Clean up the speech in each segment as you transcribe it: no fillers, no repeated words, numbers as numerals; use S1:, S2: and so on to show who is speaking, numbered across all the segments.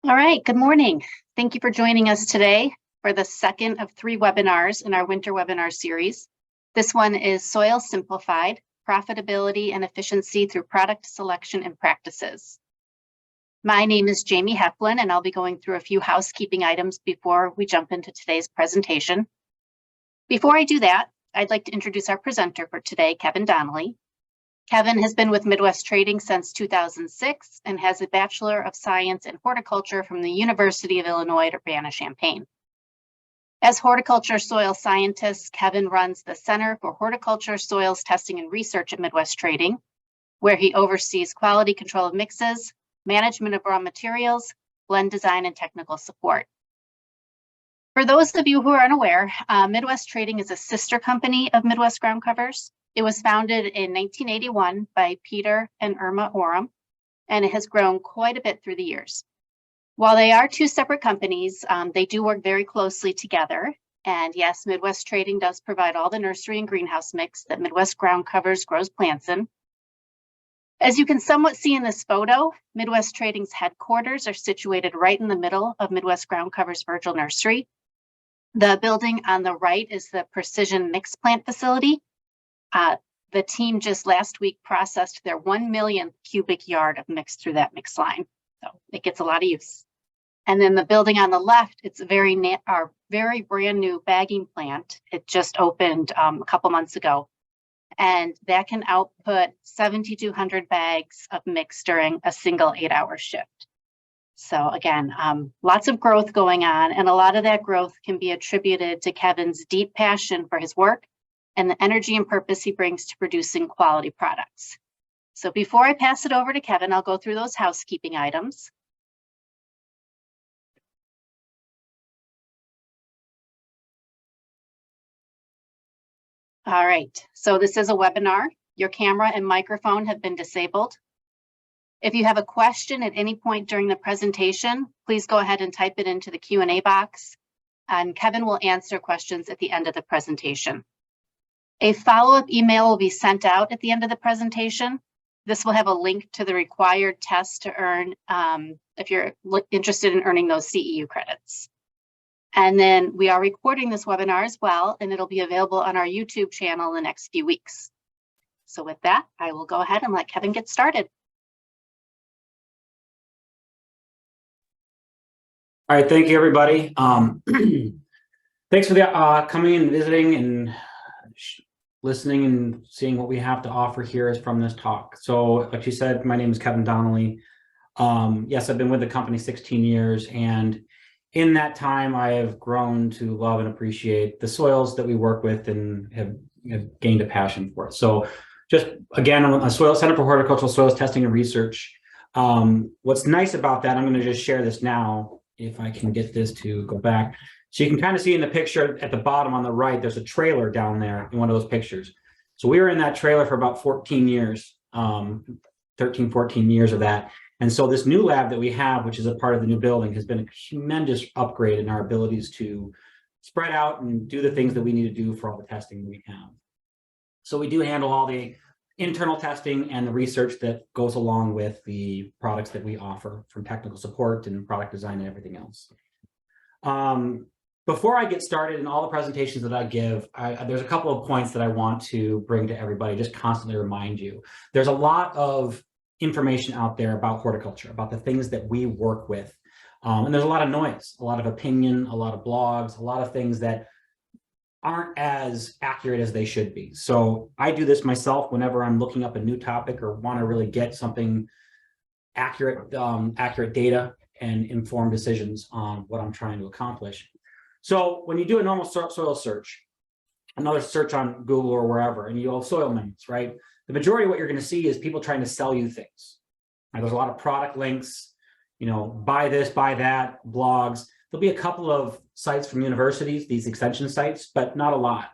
S1: All right, good morning. Thank you for joining us today for the second of 3 webinars in our winter webinar series. This one is Soil Simplified, Profitability and Efficiency Through Product Selection and Practices. My name is Jamie Heflin, and I'll be going through a few housekeeping items before we jump into today's presentation. Before I do that, I'd like to introduce our presenter for today, Kevin Donnelly. Kevin has been with Midwest Trading since 2006 and has a Bachelor of Science in Horticulture from the University of Illinois at Urbana-Champaign. As horticulture soil scientist, Kevin runs the Center for Horticulture Soils Testing and Research at Midwest Trading, where he oversees quality control of mixes, management of raw materials, blend design, and technical support. For those of you who are unaware, Midwest Trading is a sister company of Midwest Ground Covers. It was founded in 1981 by Peter and Irma Oram, and it has grown quite a bit through the years. While they are 2 separate companies, they do work very closely together. And yes, Midwest Trading does provide all the nursery and greenhouse mix that Midwest Ground Covers grows plants in. As you can somewhat see in this photo, Midwest Trading's headquarters are situated right in the middle of Midwest Ground Covers Virgil Nursery. The building on the right is the Precision Mix Plant Facility. The team just last week processed their 1 millionth cubic yard of mix through that mix line. So it gets a lot of use. And then the building on the left, it's our very brand new bagging plant. It just opened a couple months ago. And that can output 7,200 bags of mix during a single 8-hour shift. So again, lots of growth going on, and a lot of that growth can be attributed to Kevin's deep passion for his work and the energy and purpose he brings to producing quality products. So before I pass it over to Kevin, I'll go through those housekeeping items. All right, so this is a webinar. Your camera and microphone have been disabled. If you have a question at any point during the presentation, please go ahead and type it into the Q&A box, and Kevin will answer questions at the end of the presentation. A follow-up email will be sent out at the end of the presentation. This will have a link to the required test to earn if you're interested in earning those CEU credits. And then we are recording this webinar as well, and it'll be available on our YouTube channel in the next few weeks. So with that, I will go ahead and let Kevin get started.
S2: All right, thank you, everybody. Thanks for the coming and visiting and listening and seeing what we have to offer here is from this talk. So like you said, my name is Kevin Donnelly. Yes, I've been with the company 16 years, and in that time I have grown to love and appreciate the soils that we work with and have gained a passion for it. So just again, I'm a Center for Horticultural Soils Testing and Research. What's nice about that, I'm going to just share this now, if I can get this to go back. So you can kind of see in the picture at the bottom on the right, there's a trailer down there in one of those pictures. So we were in that trailer for about 14 years, 13, 14 years of that. And so this new lab that we have, which is a part of the new building, has been a tremendous upgrade in our abilities to spread out and do the things that we need to do for all the testing that we have. So we do handle all the internal testing and the research that goes along with the products that we offer, from technical support and product design and everything else. Before I get started in all the presentations that I give, there's a couple of points that I want to bring to everybody, just constantly remind you. There's a lot of information out there about horticulture, about the things that we work with. And there's a lot of noise, a lot of opinion, a lot of blogs, a lot of things that aren't as accurate as they should be. So I do this myself whenever I'm looking up a new topic or want to really get something accurate, accurate data and informed decisions on what I'm trying to accomplish. So when you do a normal soil search, another search on Google or wherever, and you have soil amendments, right? The majority of what you're going to see is people trying to sell you things. Right? There's a lot of product links, you know, buy this, buy that, blogs. There'll be a couple of sites from universities, these extension sites, but not a lot.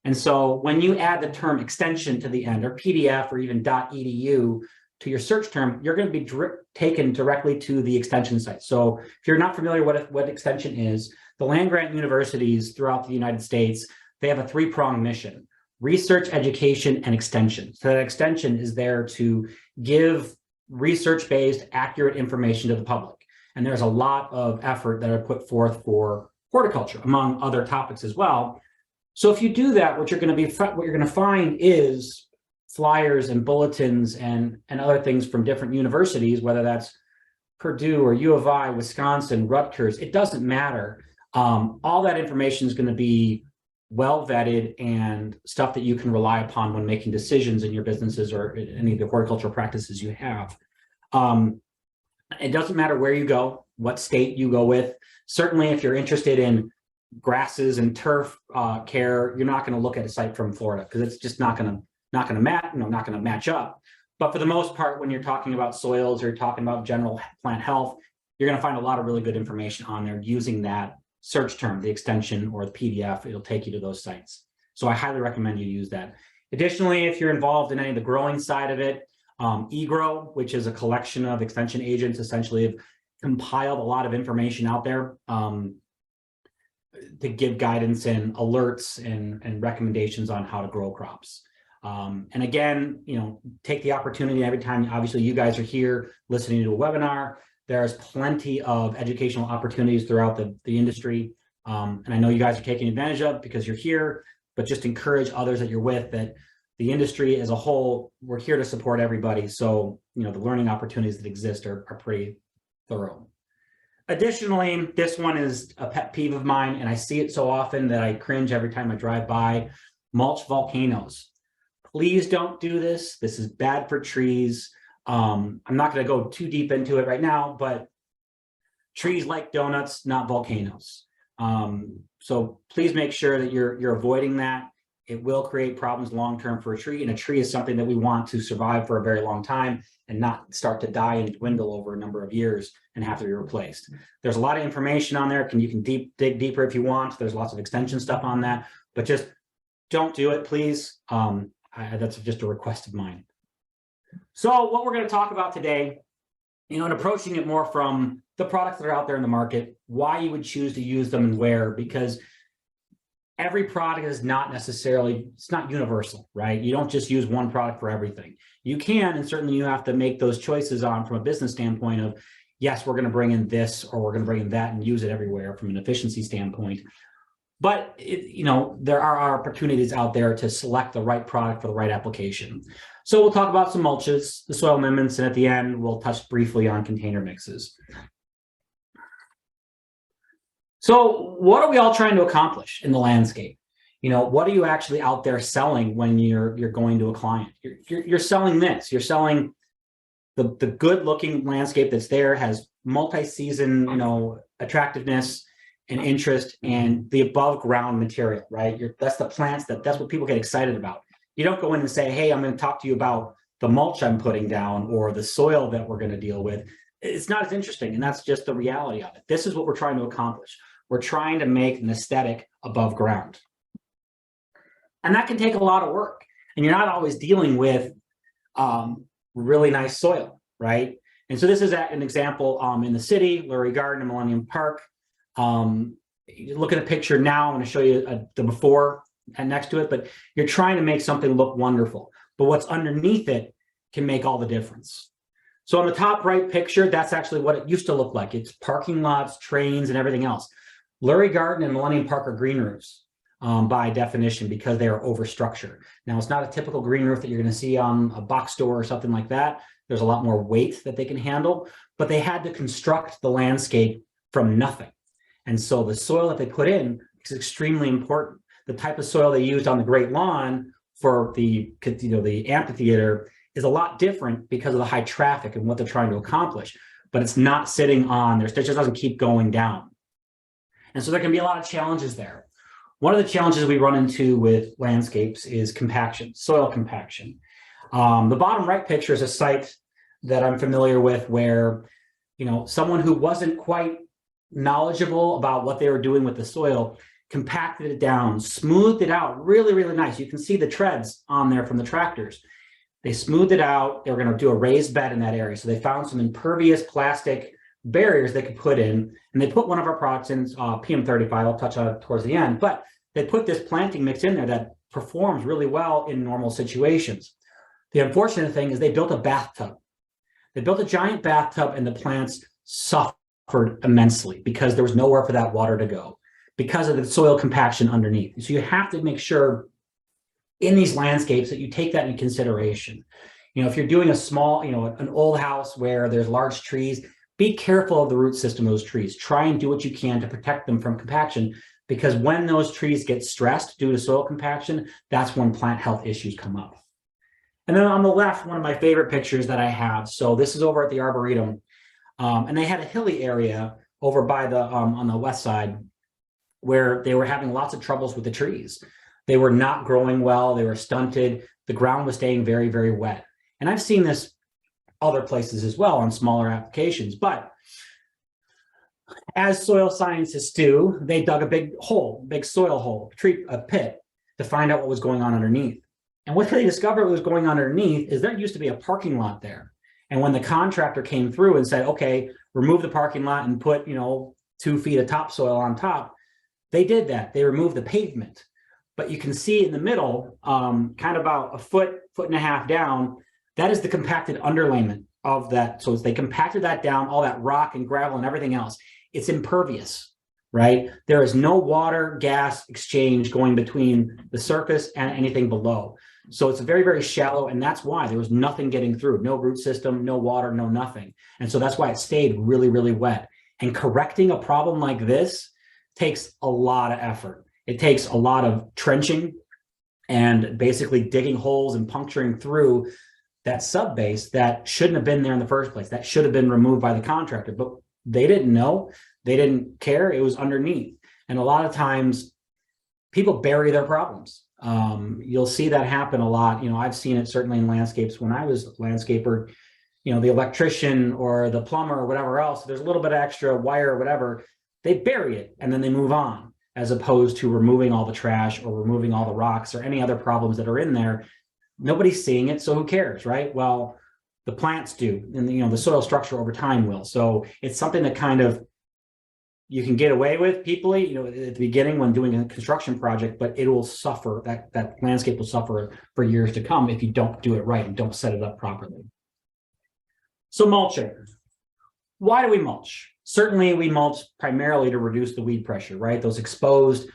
S2: And so when you add the term extension to the end, or PDF, or even .edu to your search term, you're going to be taken directly to the extension site. So if you're not familiar what extension is, the land-grant universities throughout the United States, they have a 3-pronged mission: research, education, and extension. So that extension is there to give research-based, accurate information to the public. And there's a lot of effort that are put forth for horticulture, among other topics as well. So if you do that, what you're going to find is flyers and bulletins and other things from different universities, whether that's Purdue or U of I, Wisconsin, Rutgers, it doesn't matter. All that information is going to be well vetted and stuff that you can rely upon when making decisions in your businesses or any of the horticultural practices you have. It doesn't matter where you go, what state you go with. Certainly, if you're interested in grasses and turf care, you're not going to look at a site from Florida because it's just not going to match up. But for the most part, when you're talking about soils or you're talking about general plant health, you're going to find a lot of really good information on there using that search term, the extension or the PDF. It'll take you to those sites. So I highly recommend you use that. Additionally, if you're involved in any of the growing side of it, eGrow, which is a collection of extension agents, essentially have compiled a lot of information out there to give guidance and alerts and recommendations on how to grow crops. And again, take the opportunity every time, obviously you guys are here listening to a webinar, there's plenty of educational opportunities throughout the industry. And I know you guys are taking advantage of because you're here, but just encourage others that you're with that the industry as a whole, we're here to support everybody. So, the learning opportunities that exist are pretty thorough. Additionally, this one is a pet peeve of mine, and I see it so often that I cringe every time I drive by: mulch volcanoes. Please don't do this. This is bad for trees. I'm not going to go too deep into it right now, but trees like donuts, not volcanoes. So please make sure that you're avoiding that. It will create problems long-term for a tree, and a tree is something that we want to survive for a very long time and not start to die and dwindle over a number of years and have to be replaced. There's a lot of information on there. You can dig deeper if you want. There's lots of extension stuff on that, but just don't do it, please. That's just a request of mine. So what we're going to talk about today, and approaching it more from the products that are out there in the market, why you would choose to use them and where, because every product is not necessarily, it's not universal, right? You don't just use one product for everything. You can, and certainly you have to make those choices from a business standpoint of, yes, we're going to bring in this or we're going to bring in that and use it everywhere from an efficiency standpoint. But there are opportunities out there to select the right product for the right application. So we'll talk about some mulches, the soil amendments, and at the end, we'll touch briefly on container mixes. So what are we all trying to accomplish in the landscape? What are you actually out there selling when you're going to a client? You're selling this. You're selling the good-looking landscape that's there, has multi-season, attractiveness and interest, and the above ground material, right? That's the plants, that's what people get excited about. You don't go in and say, hey, I'm going to talk to you about the mulch I'm putting down or the soil that we're going to deal with. It's not as interesting, and that's just the reality of it. This is what we're trying to accomplish. We're trying to make an aesthetic above ground. And that can take a lot of work. And you're not always dealing with really nice soil, right? And so this is an example in the city, Lurie Garden and Millennium Park. Look at a picture now. I'm going to show you the before and next to it, but you're trying to make something look wonderful. But what's underneath it can make all the difference. So on the top right picture, that's actually what it used to look like. It's parking lots, trains, and everything else. Lurie Garden and Millennium Park are green roofs by definition because they are overstructured. Now, it's not a typical green roof that you're going to see on a box store or something like that. There's a lot more weight that they can handle, but they had to construct the landscape from nothing. And so the soil that they put in is extremely important. The type of soil they used on the Great Lawn for the amphitheater is a lot different because of the high traffic and what they're trying to accomplish, but it's not sitting on there. It just doesn't keep going down. And so there can be a lot of challenges there. One of the challenges we run into with landscapes is compaction, soil compaction. The bottom right picture is a site that I'm familiar with where, someone who wasn't quite knowledgeable about what they were doing with the soil compacted it down, smoothed it out really, really nice. You can see the treads on there from the tractors. They smoothed it out. They were going to do a raised bed in that area. So they found some impervious plastic barriers they could put in, and they put one of our products in, PM35. I'll touch on it towards the end, but they put this planting mix in there that performs really well in normal situations. The unfortunate thing is they built a bathtub. They built a giant bathtub and the plants suffered. suffered immensely because there was nowhere for that water to go because of the soil compaction underneath. So you have to make sure in these landscapes that you take that into consideration. If you're doing a small, an old house where there's large trees, be careful of the root system of those trees. Try and do what you can to protect them from compaction, because when those trees get stressed due to soil compaction, that's when plant health issues come up. And then on the left, one of my favorite pictures that I have. So this is over at the Arboretum, and they had a hilly area over by the on the west side where they were having lots of troubles with the trees. They were not growing well. They were stunted. The ground was staying very, very wet. And I've seen this other places as well on smaller applications. But as soil scientists do, they dug a big hole, big soil hole, a pit, to find out what was going on underneath. And what they discovered was going on underneath is there used to be a parking lot there. And when the contractor came through and said, okay, remove the parking lot and put, 2 feet of topsoil on top, they did that. They removed the pavement. But you can see in the middle, kind of about a foot and a half down, that is the compacted underlayment of that. So they compacted that down, all that rock and gravel and everything else. It's impervious, right? There is no water, gas exchange going between the surface and anything below. So it's very, very shallow, and that's why there was nothing getting through. No root system, no water, no nothing. And so that's why it stayed really, really wet. And correcting a problem like this takes a lot of effort. It takes a lot of trenching and basically digging holes and puncturing through that subbase that shouldn't have been there in the first place. That should have been removed by the contractor, but they didn't know. They didn't care. It was underneath. And a lot of times people bury their problems. You'll see that happen a lot. I've seen it certainly in landscapes when I was a landscaper. The electrician or the plumber or whatever else, there's a little bit of extra wire or whatever, they bury it and then they move on, as opposed to removing all the trash or removing all the rocks or any other problems that are in there. Nobody's seeing it, so who cares, right? Well, the plants do, and the soil structure over time will. So it's something that kind of you can get away with peacefully, at the beginning when doing a construction project, but it will suffer, that landscape will suffer for years to come if you don't do it right and don't set it up properly. So mulching. Why do we mulch? Certainly we mulch primarily to reduce the weed pressure, right? Those exposed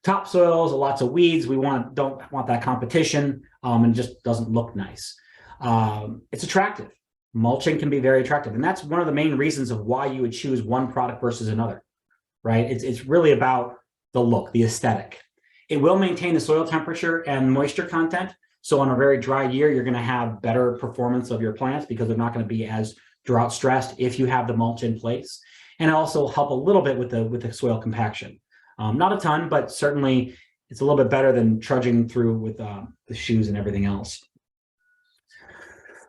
S2: topsoils, lots of weeds. We don't want that competition, and just doesn't look nice. It's attractive. Mulching can be very attractive. And that's one of the main reasons of why you would choose one product versus another, right? It's really about the look, the aesthetic. It will maintain the soil temperature and moisture content. So on a very dry year, you're going to have better performance of your plants because they're not going to be as drought stressed if you have the mulch in place. And also help a little bit with the soil compaction. Not a ton, but certainly it's a little bit better than trudging through with the shoes and everything else.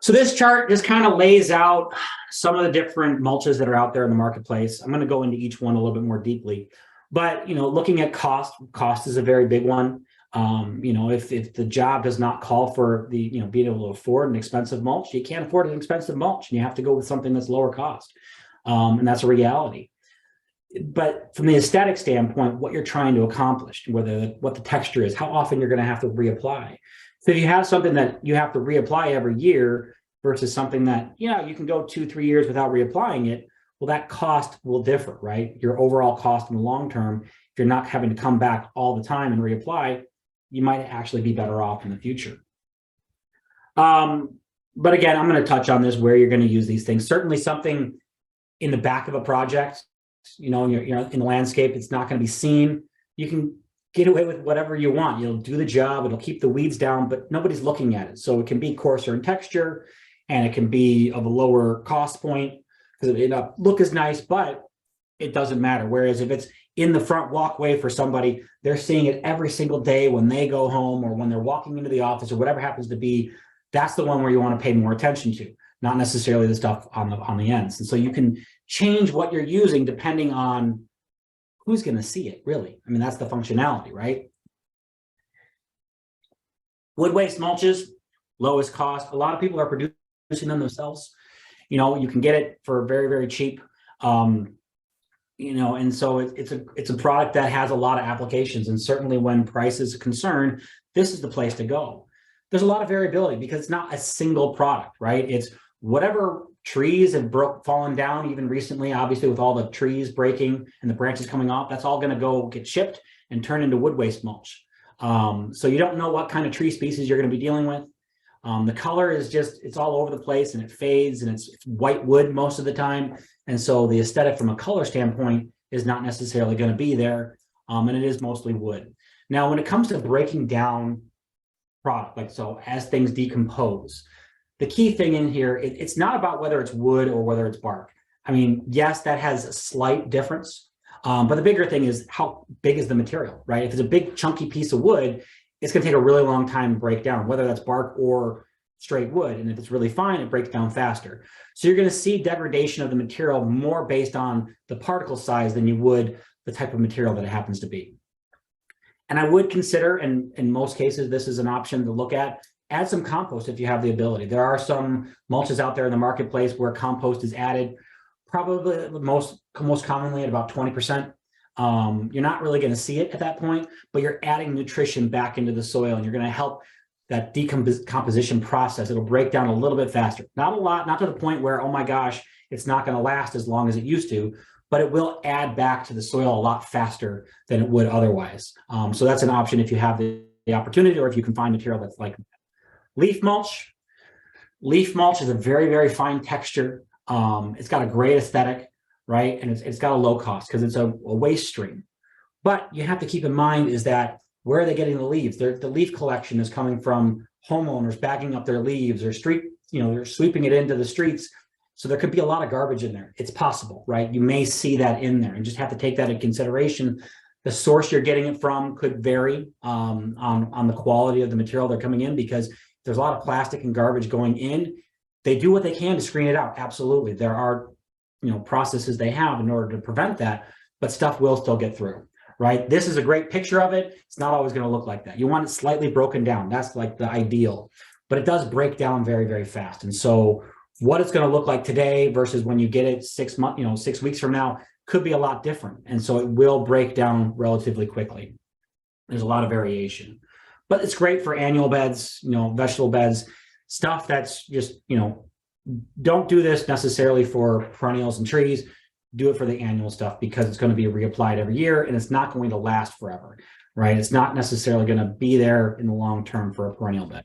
S2: So this chart just kind of lays out some of the different mulches that are out there in the marketplace. I'm going to go into each one a little bit more deeply, but looking at cost is a very big one. If the job does not call for being able to afford an expensive mulch, you can't afford an expensive mulch, and you have to go with something that's lower cost, and that's a reality. But from the aesthetic standpoint, what you're trying to accomplish, what the texture is, how often you're going to have to reapply. So if you have something that you have to reapply every year versus something that, you can go 2-3 years without reapplying it, well, that cost will differ, right? Your overall cost in the long term, if you're not having to come back all the time and reapply, you might actually be better off in the future. But again, I'm going to touch on this, where you're going to use these things. Certainly something in the back of a project, you're in the landscape, it's not going to be seen. You can get away with whatever you want. You'll do the job. It'll keep the weeds down, but nobody's looking at it. So it can be coarser in texture, and it can be of a lower cost point because it may look as nice, but it doesn't matter. Whereas if it's in the front walkway for somebody, they're seeing it every single day when they go home or when they're walking into the office or whatever happens to be, that's the one where you want to pay more attention to, not necessarily the stuff on the ends. And so you can change what you're using depending on who's going to see it, really. I mean, that's the functionality, right? Wood waste mulches, lowest cost. A lot of people are producing them themselves. You can get it for very, very cheap. And so it's a product that has a lot of applications. And certainly when price is a concern, this is the place to go. There's a lot of variability because it's not a single product, right? It's whatever trees have fallen down even recently, obviously with all the trees breaking and the branches coming off, that's all going to go get shipped and turn into wood waste mulch. So you don't know what kind of tree species you're going to be dealing with. The color is just, it's all over the place and it fades and it's white wood most of the time. And so the aesthetic from a color standpoint is not necessarily going to be there. And it is mostly wood. Now, when it comes to breaking down product, like so as things decompose, the key thing in here, it's not about whether it's wood or whether it's bark. I mean, yes, that has a slight difference. But the bigger thing is how big is the material, right? If it's a big chunky piece of wood, it's going to take a really long time to break down, whether that's bark or straight wood. And if it's really fine, it breaks down faster. So you're going to see degradation of the material more based on the particle size than you would the type of material that it happens to be. And I would consider, and in most cases, this is an option to look at, add some compost if you have the ability. There are some mulches out there in the marketplace where compost is added, probably most commonly at about 20%. You're not really going to see it at that point, but you're adding nutrition back into the soil and you're going to help that decomposition process. It'll break down a little bit faster. Not a lot, not to the point where, oh my gosh, it's not going to last as long as it used to, but it will add back to the soil a lot faster than it would otherwise. So that's an option if you have the opportunity or if you can find material that's like that. Leaf mulch. Leaf mulch is a very, very fine texture. It's got a great aesthetic, right? And it's got a low cost because it's a waste stream. But you have to keep in mind is that where are they getting the leaves? The leaf collection is coming from homeowners bagging up their leaves or they're sweeping it into the streets. So there could be a lot of garbage in there. It's possible, right? You may see that in there and just have to take that into consideration. The source you're getting it from could vary on the quality of the material they're coming in, because there's a lot of plastic and garbage going in. They do what they can to screen it out. Absolutely. There are, processes they have in order to prevent that, but stuff will still get through, right? This is a great picture of it. It's not always going to look like that. You want it slightly broken down. That's like the ideal, but it does break down very, very fast. And so what it's going to look like today versus when you get it 6 months, 6 weeks from now could be a lot different. And so it will break down relatively quickly. There's a lot of variation, but it's great for annual beds, vegetable beds, stuff that's just, don't do this necessarily for perennials and trees. Do it for the annual stuff because it's going to be reapplied every year and it's not going to last forever, right? It's not necessarily going to be there in the long term for a perennial bed.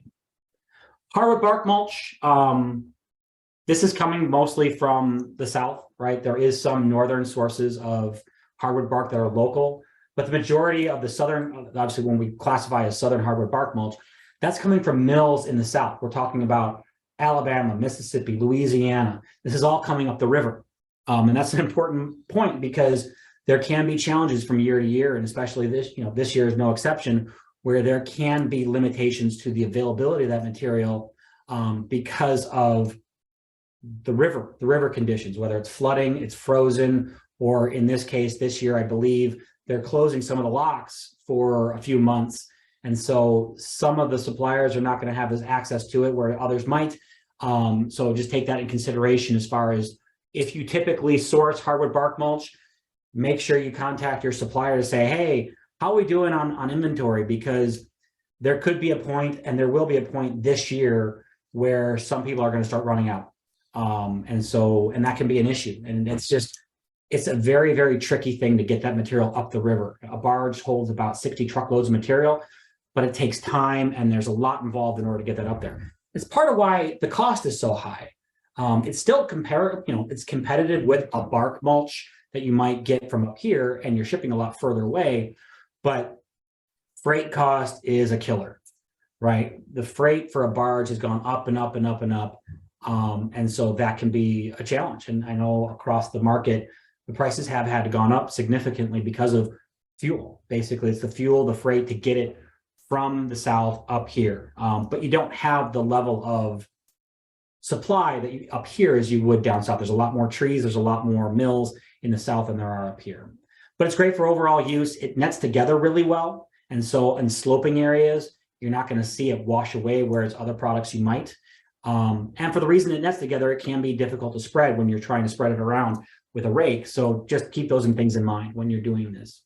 S2: Hardwood bark mulch. This is coming mostly from the south, right? There is some northern sources of hardwood bark that are local, but the majority of the southern, obviously when we classify as southern hardwood bark mulch, that's coming from mills in the south. We're talking about Alabama, Mississippi, Louisiana. This is all coming up the river. And that's an important point because there can be challenges from year to year, and especially this year is no exception, where there can be limitations to the availability of that material because of the river conditions, whether it's flooding, it's frozen, or in this case, this year, I believe they're closing some of the locks for a few months. And so some of the suppliers are not going to have this access to it where others might. So just take that in consideration as far as if you typically source hardwood bark mulch, make sure you contact your supplier to say, hey, how are we doing on inventory? Because there could be a point, and there will be a point this year where some people are going to start running out. And that can be an issue. And it's a very, very tricky thing to get that material up the river. A barge holds about 60 truckloads of material, but it takes time and there's a lot involved in order to get that up there. It's part of why the cost is so high. It's still it's competitive with a bark mulch that you might get from up here and you're shipping a lot further away, but freight cost is a killer, right? The freight for a barge has gone up and up and up and up. And so that can be a challenge. And I know across the market, the prices have had gone up significantly because of fuel. Basically, it's the fuel, the freight to get it from the south up here. But you don't have the level of supply that up here as you would down south. There's a lot more trees. There's a lot more mills in the south than there are up here. But it's great for overall use. It nets together really well. And so in sloping areas, you're not going to see it wash away, whereas other products you might. And for the reason it nets together, it can be difficult to spread when you're trying to spread it around with a rake. So just keep those things in mind when you're doing this.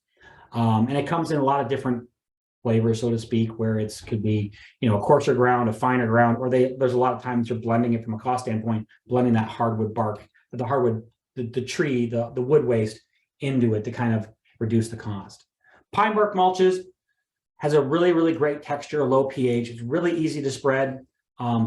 S2: And it comes in a lot of different flavor, so to speak, where it's could be, you know, a coarser ground, a finer ground, or there's a lot of times you're blending it from a cost standpoint, blending that hardwood bark, the hardwood, the tree, the wood waste into it to kind of reduce the cost. Pine bark mulches has a really, really great texture, low pH. It's really easy to spread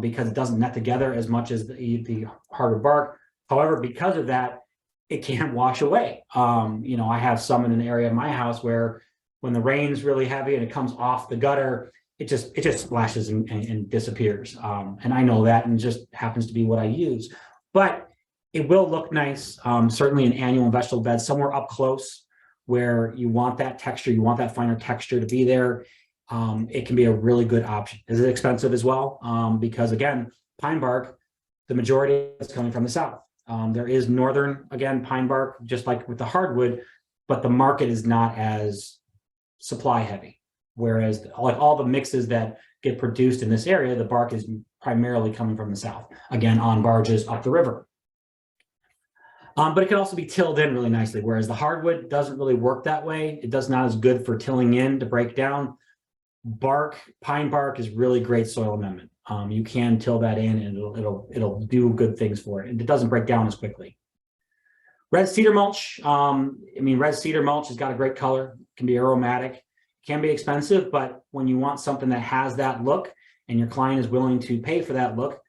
S2: because it doesn't net together as much as the hardwood bark. However, because of that, it can wash away. You know, I have some in an area of my house where when the rain's really heavy and it comes off the gutter, it just splashes and disappears. And I know that, and it just happens to be what I use. But it will look nice, certainly in annual and vegetable beds, somewhere up close where you want that texture, you want that finer texture to be there. It can be a really good option. Is it expensive as well? Because again, pine bark, the majority is coming from the south. There is northern, again, pine bark, just like with the hardwood, but the market is not as supply heavy. Whereas like all the mixes that get produced in this area, the bark is primarily coming from the south, again, on barges up the river. But it can also be tilled in really nicely, whereas the hardwood doesn't really work that way. It does not as good for tilling in to break down. Pine bark is really great soil amendment. You can till that in and it'll do good things for it. And it doesn't break down as quickly. Red cedar mulch. Red cedar mulch has got a great color, can be aromatic, can be expensive, but when you want something that has that look and your client is willing to pay for that look,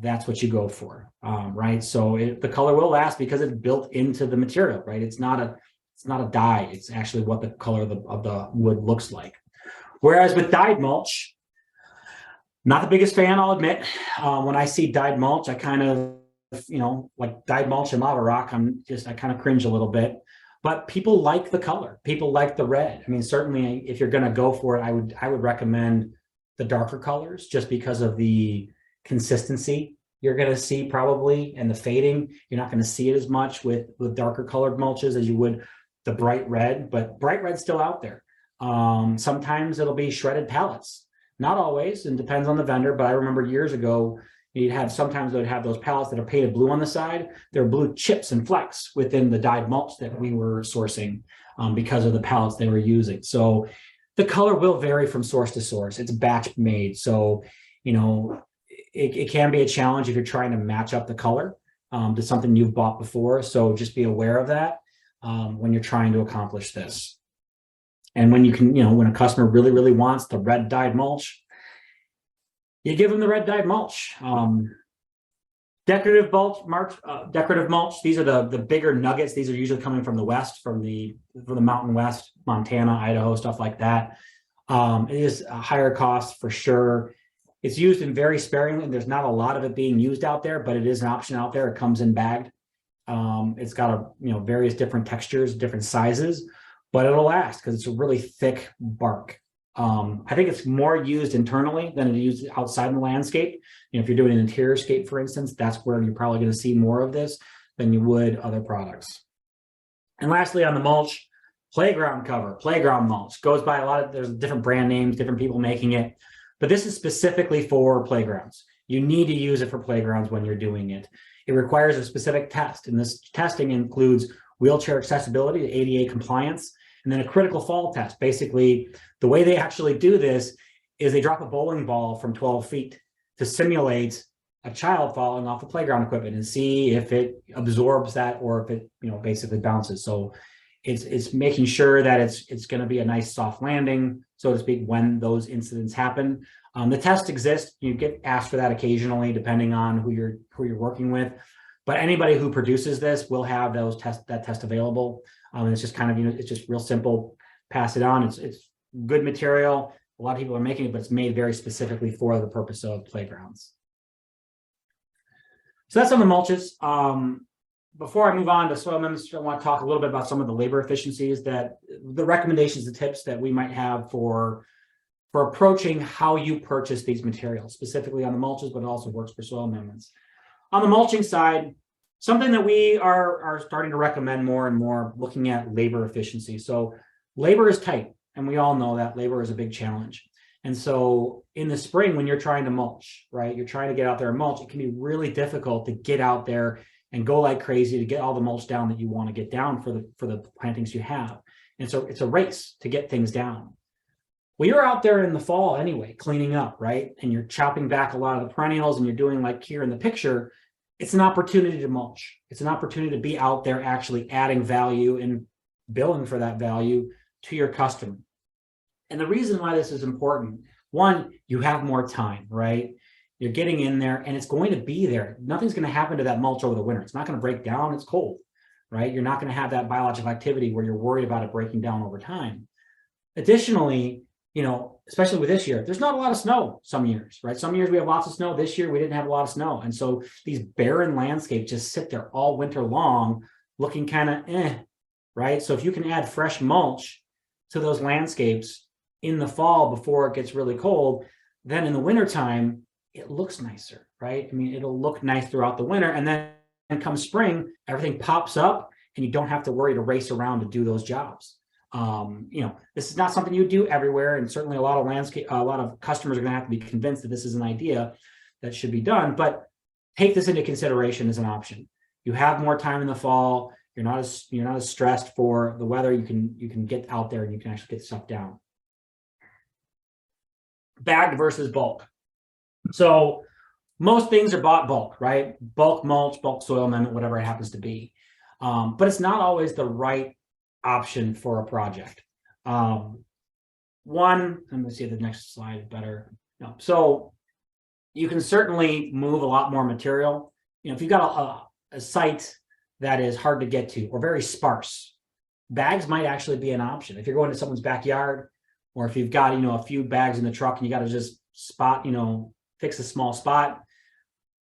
S2: that's what you go for, right? So the color will last because it's built into the material, right? It's not a dye. It's actually what the color of the wood looks like. Whereas with dyed mulch, not the biggest fan, I'll admit. When I see dyed mulch, I kind of, like dyed mulch and lava rock, I kind of cringe a little bit. But people like the color. People like the red. I mean, certainly if you're going to go for it, I would recommend the darker colors just because of the consistency you're going to see probably, and the fading. You're not going to see it as much with darker colored mulches as you would the bright red, but bright red's still out there. Sometimes it'll be shredded pellets. Not always, and depends on the vendor, but I remember years ago, sometimes they'd have those pellets that are painted blue on the side. They're blue chips and flecks within the dyed mulch that we were sourcing because of the pellets they were using. So the color will vary from source to source. It's batch made. So, it can be a challenge if you're trying to match up the color to something you've bought before. So just be aware of that when you're trying to accomplish this. And when you can, when a customer really, really wants the red dyed mulch, you give them the red dyed mulch. Decorative mulch. These are the bigger nuggets. These are usually coming from the west, from the Mountain West, Montana, Idaho, stuff like that. It is a higher cost for sure. It's used in very sparingly. There's not a lot of it being used out there, but it is an option out there. It comes in bagged. It's got various different textures, different sizes, but it'll last because it's a really thick bark. I think it's more used internally than it is used outside in the landscape. If you're doing an interior scape, for instance, that's where you're probably going to see more of this than you would other products. And lastly, on the mulch, playground cover, playground mulch goes by there's different brand names, different people making it, but this is specifically for playgrounds. You need to use it for playgrounds when you're doing it. It requires a specific test, and this testing includes wheelchair accessibility, ADA compliance, and then a critical fall test. Basically, the way they actually do this is they drop a bowling ball from 12 feet to simulate a child falling off the playground equipment and see if it absorbs that or if it basically bounces. So it's making sure that it's going to be a nice soft landing, so to speak, when those incidents happen. The test exists. You get asked for that occasionally, depending on who you're working with. But anybody who produces this will have that test available. It's just kind of it's just real simple. Pass it on. It's good material. A lot of people are making it, but it's made very specifically for the purpose of playgrounds. So that's on the mulches. Before I move on to soil amendments, I want to talk a little bit about some of the labor efficiencies, the recommendations and tips that we might have for approaching how you purchase these materials, specifically on the mulches, but it also works for soil amendments. On the mulching side, something that we are starting to recommend more and more, looking at labor efficiency. So labor is tight, and we all know that labor is a big challenge. And so in the spring, when you're trying to mulch, right, you're trying to get out there and mulch, it can be really difficult to get out there and go like crazy to get all the mulch down that you want to get down for the plantings you have. And so it's a race to get things down. Well, you're out there in the fall anyway, cleaning up, right? And you're chopping back a lot of the perennials and you're doing like here in the picture, it's an opportunity to mulch. It's an opportunity to be out there actually adding value and billing for that value to your customer. And the reason why this is important, one, you have more time, right? You're getting in there and it's going to be there. Nothing's going to happen to that mulch over the winter. It's not going to break down. It's cold, right? You're not going to have that biological activity where you're worried about it breaking down over time. Additionally, you know, especially with this year, there's not a lot of snow some years, right? Some years we have lots of snow. This year we didn't have a lot of snow. And so these barren landscapes just sit there all winter long looking kind of right? So if you can add fresh mulch to those landscapes in the fall before it gets really cold, then in the wintertime, it looks nicer, right? I mean, it'll look nice throughout the winter. And then come spring, everything pops up and you don't have to worry to race around to do those jobs. You know, this is not something you do everywhere. And certainly a lot of customers are going to have to be convinced that this is an idea that should be done, but take this into consideration as an option. You have more time in the fall. You're not as stressed for the weather. You can get out there and you can actually get stuff down. Bagged versus bulk. So most things are bought bulk, right? Bulk mulch, bulk soil amendment, whatever it happens to be. But it's not always the right option for a project. One, let me see if the next slide is better. No. So you can certainly move a lot more material. You know, if you've got a site that is hard to get to or very sparse, bags might actually be an option. If you're going to someone's backyard, or if you've got, a few bags in the truck and you got to just spot, fix a small spot,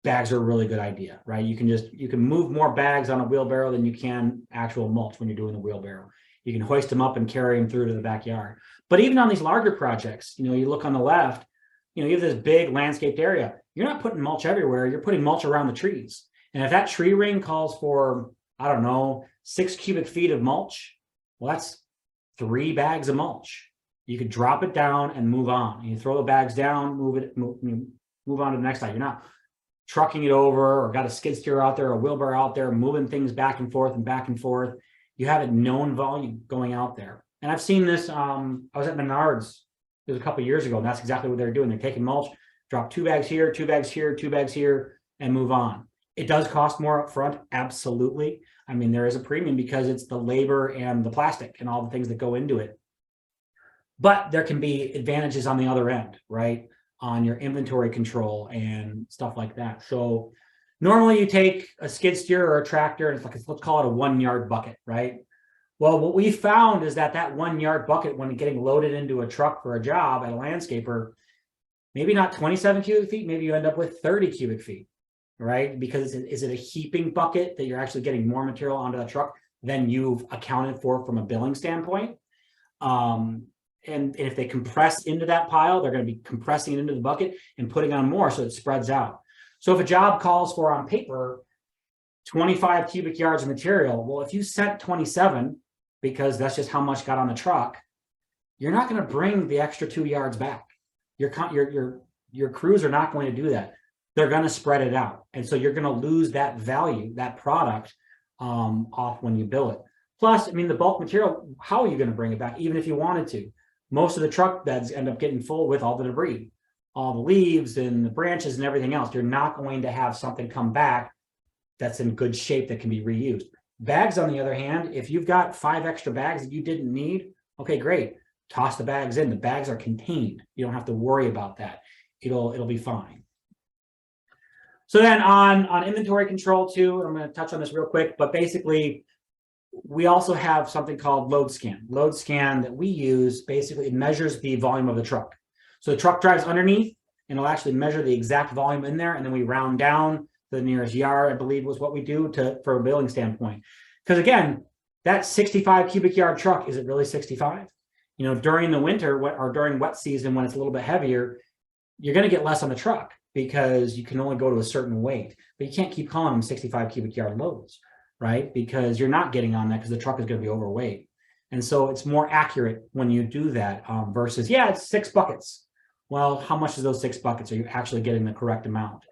S2: bags are a really good idea, right? You can move more bags on a wheelbarrow than you can actual mulch when you're doing the wheelbarrow. You can hoist them up and carry them through to the backyard. But even on these larger projects, you look on the left, you have this big landscaped area. You're not putting mulch everywhere. You're putting mulch around the trees. And if that tree ring calls for, 6 cubic feet of mulch, well, that's 3 bags of mulch. You could drop it down and move on. You throw the bags down, move on to the next side. You're not trucking it over or got a skid steer out there or a wheelbarrow out there, moving things back and forth and back and forth. You have a known volume going out there. And I've seen this, I was at Menards, it was a couple of years ago, and that's exactly what they're doing. They're taking mulch, drop 2 bags here, 2 bags here, 2 bags here, and move on. It does cost more up front, absolutely. I mean, there is a premium because it's the labor and the plastic and all the things that go into it. But there can be advantages on the other end, right? On your inventory control and stuff like that. So normally you take a skid steer or a tractor, and it's like, let's call it a 1 yard bucket, right? Well, what we found is that 1 yard bucket, when getting loaded into a truck for a job at a landscaper, maybe not 27 cubic feet, maybe you end up with 30 cubic feet, right? Because is it a heaping bucket that you're actually getting more material onto the truck than you've accounted for from a billing standpoint? And if they compress into that pile, they're going to be compressing it into the bucket and putting on more so it spreads out. So if a job calls for, on paper, 25 cubic yards of material, well, if you sent 27, because that's just how much got on the truck, you're not going to bring the extra 2 yards back. Your crews are not going to do that. They're going to spread it out. And so you're going to lose that value, that product off when you bill it. Plus, the bulk material, how are you going to bring it back, even if you wanted to? Most of the truck beds end up getting full with all the debris, all the leaves and the branches and everything else. You're not going to have something come back that's in good shape that can be reused. Bags, on the other hand, if you've got 5 extra bags that you didn't need, okay, great. Toss the bags in. The bags are contained. You don't have to worry about that. It'll be fine. So then on inventory control too, I'm going to touch on this real quick, but basically, we also have something called load scan. Load scan that we use, basically it measures the volume of the truck. So the truck drives underneath and it'll actually measure the exact volume in there, and then we round down to the nearest yard, I believe was what we do for a billing standpoint. Because again, that 65 cubic yard truck, is it really 65? During the winter or during wet season when it's a little bit heavier, you're going to get less on the truck because you can only go to a certain weight, but you can't keep calling them 65 cubic yard loads, right? Because you're not getting on that because the truck is going to be overweight. And so it's more accurate when you do that versus, it's 6 buckets. Well, how much is those 6 buckets? Are you actually getting the correct amount?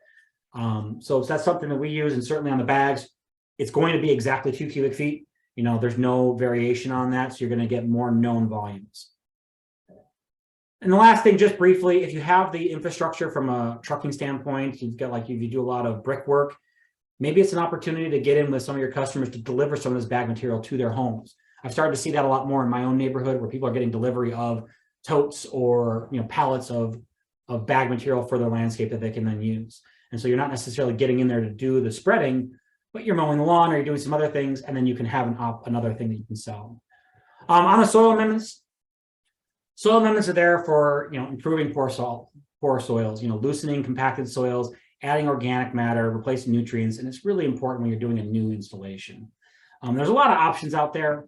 S2: So that's something that we use, and certainly on the bags, it's going to be exactly 2 cubic feet. There's no variation on that. So you're going to get more known volumes. And the last thing, just briefly, if you have the infrastructure from a trucking standpoint, you've got, like, if you do a lot of brickwork, maybe it's an opportunity to get in with some of your customers to deliver some of this bag material to their homes. I've started to see that a lot more in my own neighborhood, where people are getting delivery of totes or, you know, pallets of bag material for their landscape that they can then use. And so you're not necessarily getting in there to do the spreading, but you're mowing the lawn or you're doing some other things, and then you can have another thing that you can sell. On the soil amendments are there for, you know, improving poor soils, you know, loosening compacted soils, adding organic matter, replacing nutrients, and it's really important when you're doing a new installation. There's a lot of options out there.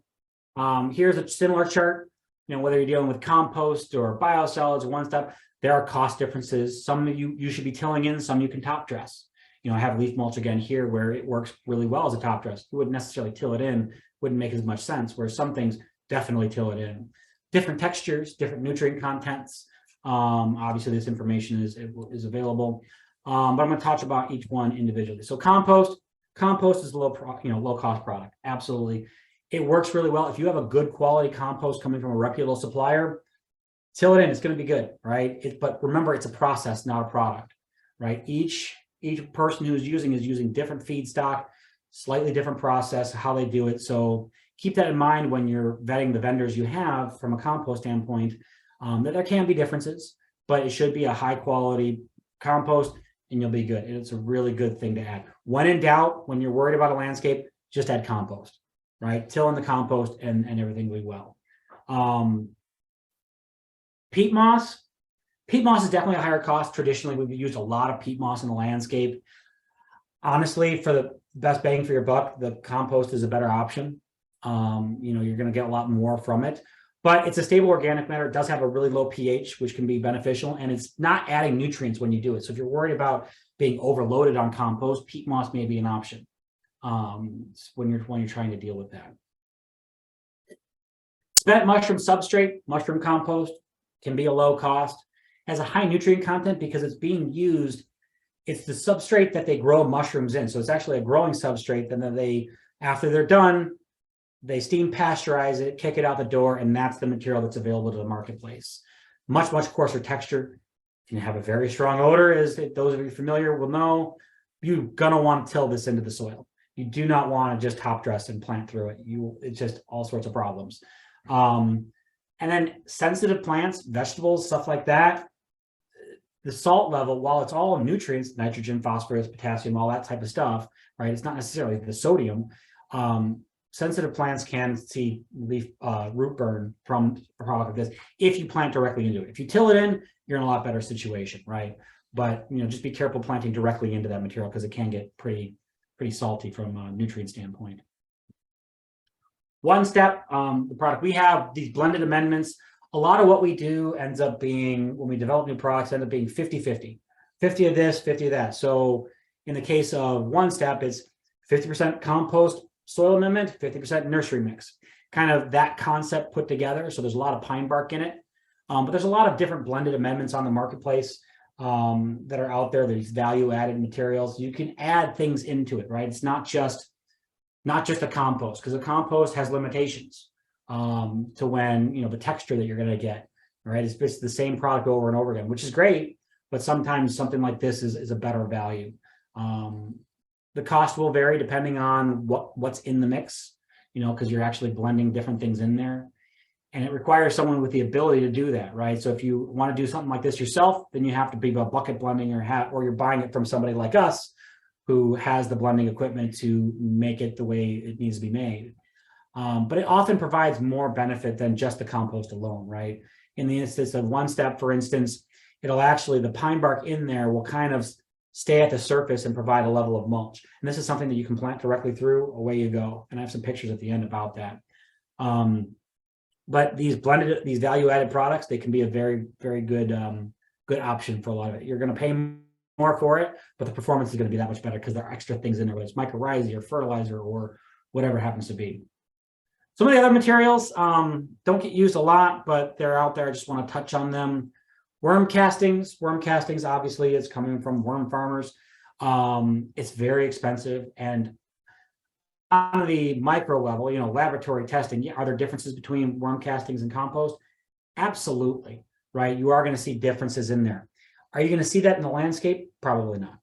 S2: Here's a similar chart. You know, whether you're dealing with compost or biosolids or one step, there are cost differences. Some of you should be tilling in, some you can top dress. You know, I have leaf mulch again here where it works really well as a top dress. You wouldn't necessarily till it in, wouldn't make as much sense, whereas some things definitely till it in. Different textures, different nutrient contents. Obviously this information is available. But I'm going to talk about each one individually. So compost is a low cost product. Absolutely. It works really well. If you have a good quality compost coming from a reputable supplier, till it in, it's going to be good, right? But remember, it's a process, not a product, right? Each person who's is using different feedstock, slightly different process, how they do it. So keep that in mind when you're vetting the vendors you have from a compost standpoint, that there can be differences, but it should be a high quality compost and you'll be good. It's a really good thing to add. When in doubt, when you're worried about a landscape, just add compost, right? Till in the compost and everything will be well. Peat moss. Peat moss is definitely a higher cost. Traditionally, we've used a lot of peat moss in the landscape. Honestly, for the best bang for your buck, the compost is a better option. You know, you're going to get a lot more from it, but it's a stable organic matter. It does have a really low pH, which can be beneficial, and it's not adding nutrients when you do it. So if you're worried about being overloaded on compost, peat moss may be an option when you're trying to deal with that. Spent mushroom substrate, mushroom compost can be a low cost, has a high nutrient content because it's being used. It's the substrate that they grow mushrooms in. So it's actually a growing substrate. And then after they're done, they steam pasteurize it, kick it out the door, and that's the material that's available to the marketplace. Much coarser texture. Can have a very strong odor, as those of you familiar will know. You're gonna want to till this into the soil. You do not want to just top dress and plant through it. It's just all sorts of problems. And then sensitive plants, vegetables, stuff like that. The salt level, while it's all nutrients, nitrogen, phosphorus, potassium, all that type of stuff, right? It's not necessarily the sodium. Sensitive plants can see root burn from a product like this if you plant directly into it. If you till it in, you're in a lot better situation, right? But you know, just be careful planting directly into that material because it can get pretty salty from a nutrient standpoint. One step, the product we have, these blended amendments. A lot of what we do ends up being, when we develop new products, end up being 50-50. 50 of this, 50 of that. So in the case of one step, it's 50% compost soil amendment, 50% nursery mix. Kind of that concept put together. So there's a lot of pine bark in it. But there's a lot of different blended amendments on the marketplace that are out there. There's value-added materials. You can add things into it, right? It's not just a compost, because a compost has limitations to when, you know, the texture that you're going to get, right? It's the same product over and over again, which is great, but sometimes something like this is a better value. The cost will vary depending on what's in the mix, you know, because you're actually blending different things in there. And it requires someone with the ability to do that, right? So if you want to do something like this yourself, then you have to be a bucket blending or you're buying it from somebody like us who has the blending equipment to make it the way it needs to be made. But it often provides more benefit than just the compost alone, right? In the instance of one step, for instance, the pine bark in there will kind of stay at the surface and provide a level of mulch. And this is something that you can plant directly through, away you go. And I have some pictures at the end about that. But these value-added products, they can be a very, very good option for a lot of it. You're going to pay more for it, but the performance is going to be that much better because there are extra things in there, whether it's mycorrhizae or fertilizer or whatever it happens to be. Some of the other materials don't get used a lot, but they're out there. I just want to touch on them. Worm castings. Worm castings, obviously, is coming from worm farmers. It's very expensive. And on the micro level, you know, laboratory testing, are there differences between worm castings and compost? Absolutely. right? You are going to see differences in there. Are you going to see that in the landscape? Probably not,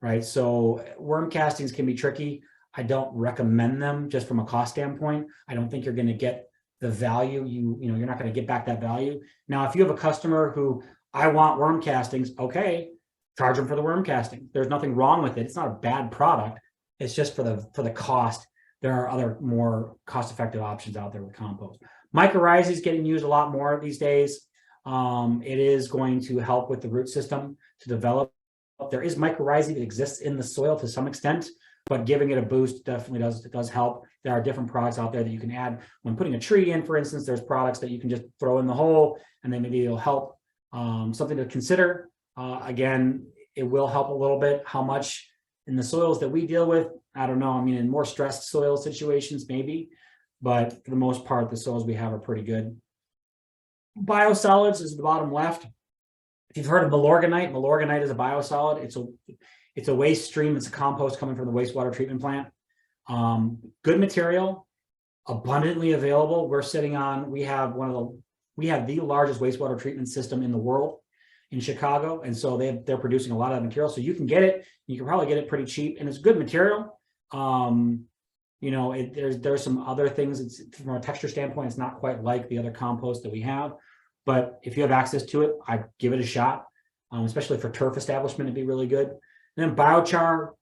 S2: right? So worm castings can be tricky. I don't recommend them just from a cost standpoint. I don't think you're going to get the value you're not going to get back that value. Now, if you have a customer who, I want worm castings, okay, charge them for the worm casting. There's nothing wrong with it. It's not a bad product. It's just for the cost. There are other more cost-effective options out there with compost. Mycorrhizae is getting used a lot more these days. It is going to help with the root system to develop. There is mycorrhizae that exists in the soil to some extent, but giving it a boost definitely does help. There are different products out there that you can add when putting a tree in, for instance. There's products that you can just throw in the hole and then maybe it'll help. Something to consider. Again, it will help a little bit. How much in the soils that we deal with, I don't know. I mean, in more stressed soil situations, maybe, but for the most part, the soils we have are pretty good. Biosolids is the bottom left. If you've heard of Milorganite is a biosolid. It's a waste stream. It's a compost coming from the wastewater treatment plant. Good material, abundantly available. We have the largest wastewater treatment system in the world in Chicago. And so they're producing a lot of that material. So you can get it, you can probably get it pretty cheap, and it's good material. There's some other things. From a texture standpoint, it's not quite like the other compost that we have, but if you have access to it, I'd give it a shot, especially for turf establishment, it'd be really good. And then biochar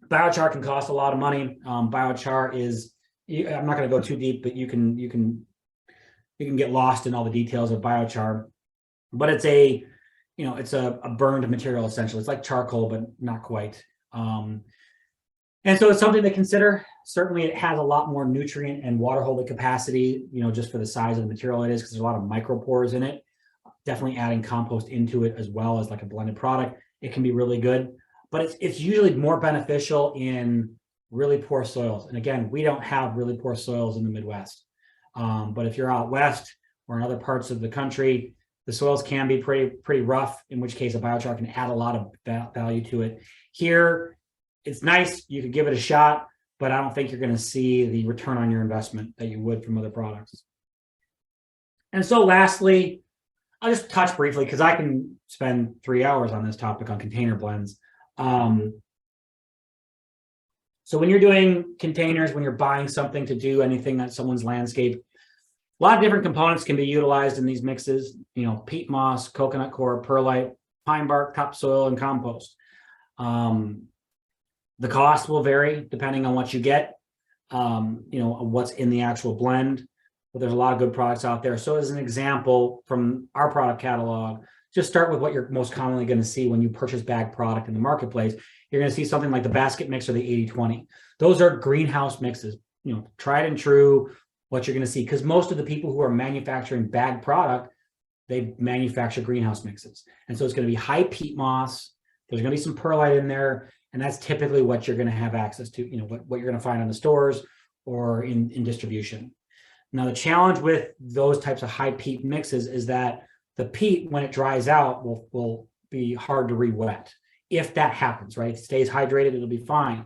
S2: can cost a lot of money. Biochar is, I'm not going to go too deep, but you can get lost in all the details of biochar, but it's a burned material essentially. It's like charcoal, but not quite. And so it's something to consider. Certainly it has a lot more nutrient and water holding capacity, just for the size of the material it is, because there's a lot of micropores in it. Definitely adding compost into it as well as like a blended product, it can be really good, but it's usually more beneficial in really poor soils. And again, we don't have really poor soils in the Midwest. But if you're out west or in other parts of the country, the soils can be pretty rough, in which case a biochar can add a lot of value to it. Here, it's nice, you could give it a shot, but I don't think you're going to see the return on your investment that you would from other products. And so lastly, I'll just touch briefly because I can spend 3 hours on this topic on container blends. So when you're doing containers, when you're buying something to do anything on someone's landscape, a lot of different components can be utilized in these mixes, peat moss, coconut coir, perlite, pine bark, topsoil, and compost. The cost will vary depending on what you get, what's in the actual blend, but there's a lot of good products out there. So as an example from our product catalog, just start with what you're most commonly going to see when you purchase bag product in the marketplace. You're going to see something like the basket mix or the 80-20. Those are greenhouse mixes, tried and true, what you're going to see, because most of the people who are manufacturing bag product, they manufacture greenhouse mixes. And so it's going to be high peat moss. There's going to be some perlite in there. And that's typically what you're going to have access to, what you're going to find in the stores or in distribution. Now, the challenge with those types of high peat mixes is that the peat, when it dries out, will be hard to re-wet. If that happens, right? If it stays hydrated, it'll be fine.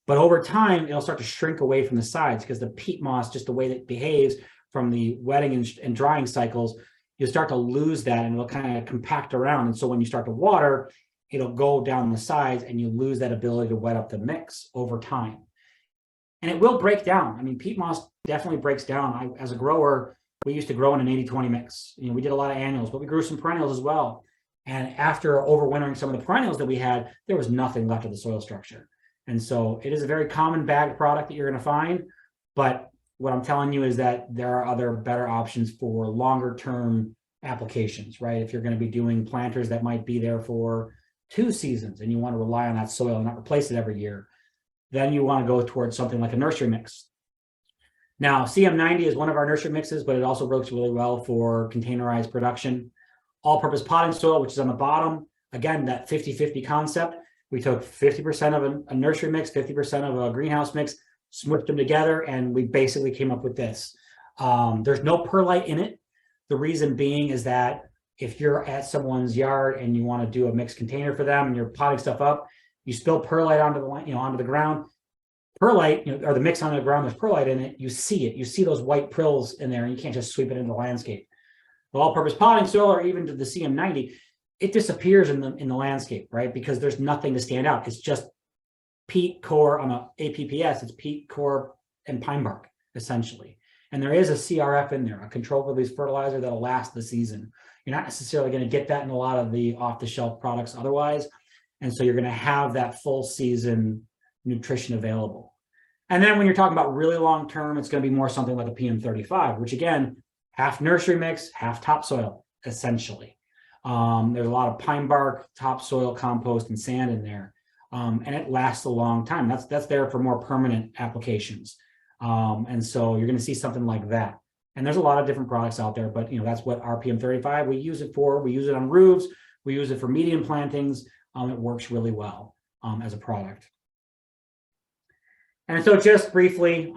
S2: But over time, it'll start to shrink away from the sides because the peat moss, just the way that it behaves from the wetting and drying cycles, you'll start to lose that and it'll kind of compact around. And so when you start to water, it'll go down the sides and you lose that ability to wet up the mix over time. And it will break down. I mean, peat moss definitely breaks down. As a grower, we used to grow in an 80-20 mix. We did a lot of annuals, but we grew some perennials as well. And after overwintering some of the perennials that we had, there was nothing left of the soil structure. And so it is a very common bag product that you're going to find. But what I'm telling you is that there are other better options for longer term applications, right? If you're going to be doing planters that might be there for 2 seasons and you want to rely on that soil and not replace it every year, then you want to go towards something like a nursery mix. Now, CM90 is one of our nursery mixes, but it also works really well for containerized production. All-purpose potting soil, which is on the bottom. Again, that 50-50 concept. We took 50% of a nursery mix, 50% of a greenhouse mix, smushed them together, and we basically came up with this. There's no perlite in it. The reason being is that if you're at someone's yard and you want to do a mixed container for them and you're potting stuff up, you spill perlite onto the ground. Perlite, or the mix on the ground, there's perlite in it. You see it. You see those white prills in there, and you can't just sweep it into the landscape. all-purpose potting soil or even to the CM90, it disappears in the landscape, right? Because there's nothing to stand out. It's just peat, core on a APPS. It's peat, core, and pine bark, essentially. And there is a CRF in there, a controlled release fertilizer that'll last the season. You're not necessarily going to get that in a lot of the off-the-shelf products otherwise. And so you're going to have that full season nutrition available. And then when you're talking about really long term, it's going to be more something like a PM35, which again, half nursery mix, half topsoil, essentially. There's a lot of pine bark, topsoil, compost, and sand in there. And it lasts a long time. That's there for more permanent applications. And so you're going to see something like that. And there's a lot of different products out there, but that's what our PM35 we use it for. We use it on roofs. We use it for medium plantings. It works really well as a product. And so just briefly,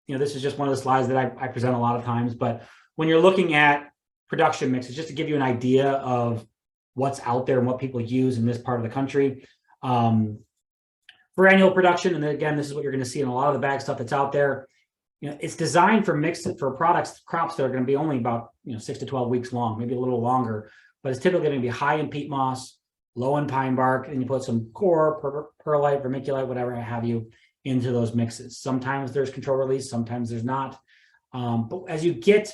S2: this is just one of the slides that I present a lot of times, but when you're looking at production mixes, just to give you an idea of what's out there and what people use in this part of the country. For annual production, and again, this is what you're going to see in a lot of the bag stuff that's out there. It's designed for crops that are going to be only about 6 to 12 weeks long, maybe a little longer, but it's typically going to be high in peat moss, low in pine bark, and you put some core, perlite, vermiculite, whatever have you, into those mixes. Sometimes there's control release, sometimes there's not. But as you get